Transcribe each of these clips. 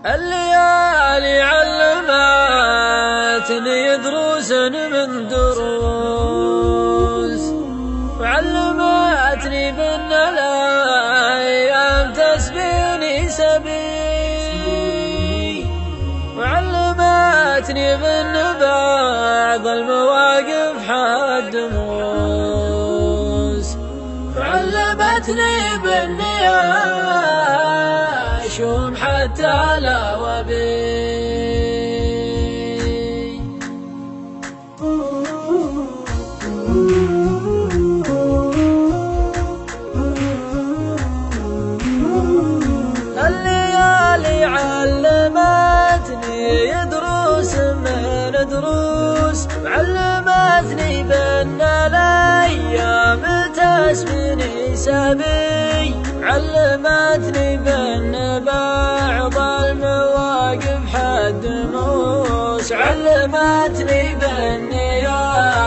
الليالي علمتني دروس من دروس، وعلمتني بأن الأيام تسبيني سبي، وعلمتني بأن بعض المواقف حد موس، وعلمتني بأني أشوم حتى لا وبي. الليالي علمتني دروس من دروس، وعلمتني بأن الأيام تسبني سبي، علمتني بأن بعض المواقف حد موس، علمتني بأني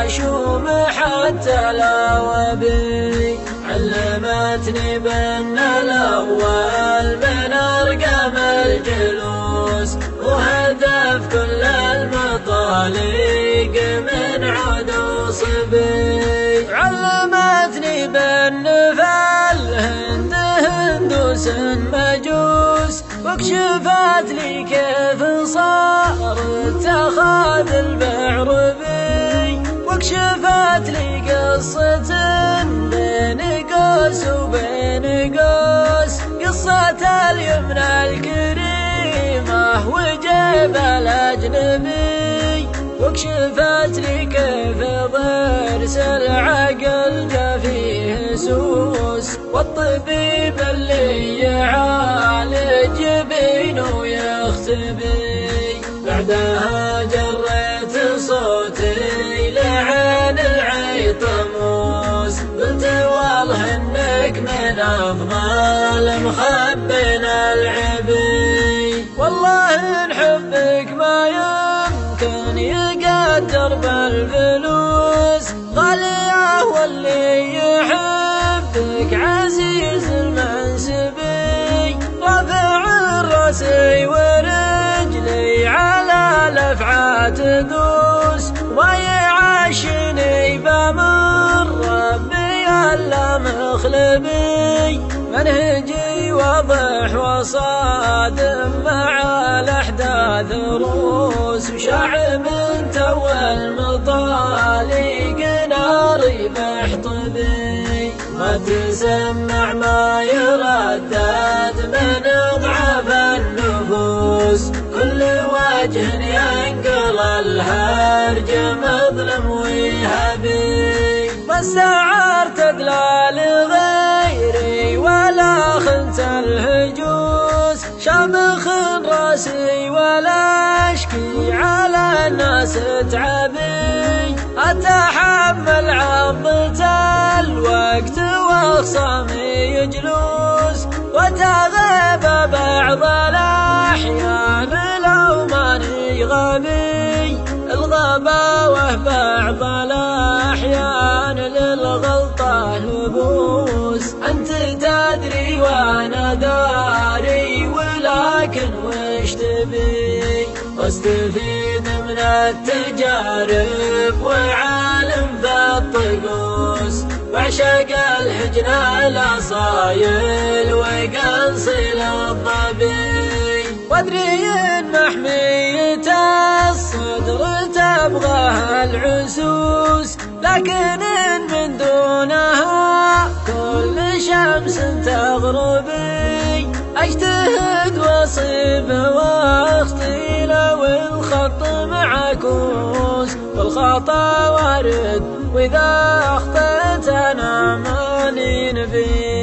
أشوم حتى لا وبي، علمتني بأن الأول من أرقام الجلوس، وهدف كل المطالق من عود وصبي، علمتني بأن في الهند هندوس مجوس، وكشفت لي كيف صار اتخاذ البعر بي، وكشفت لي قصة بين قوس وبين قوس، قصة اليمنى الكريمة وجيب الأجنبي، وكشفت لي كيف ضرس العقل جا فيه سوس، والطبيب اللي يعالج بينه ويختبي، بعدها جريت صوتي لعين العيطموس، قلت والله انك من افضل مخبن العبي، والله ان حبك ما يمكن يقدر بالفلوس، غالية واللي يحبك عزيز المنسبي، رافع راسي ورجلي على الافعى تدوس، ما يعشني بامر ربي الا مخلبي، منهجي واضح وصادم مع الاحداث روس، وشعب من تو المطالق ناري بحطبي، ما تسمع ما يردد من اضعاف النفوس، كل وجه ينقل الهرج مظلم ويهبي، ما استعرت ادلال غيري ولا خنت الهجوس، شامخ راسي ولا اشكي على الناس تعبي، اتحمل عضة الوقت واخصامي جلوس، وتغيب بعض الاحيان لو ماني غبي، الغباوة بعض الاحيان للغلطة لبوس، انت تدري وانا داري ولكن وش تبي، واستفيد من التجارب وعالم ذا الطقوس، وعشق الحجن الاصايل وقنصل الظبي، وادري ان محمية الصدر تبغاها العسوس، لكن إن من دونها كل شمس تغربي، اجتهد واصيب واخطي لو الخط معكوس، والخطا وارد واذا اخطيت انا ماني نبي.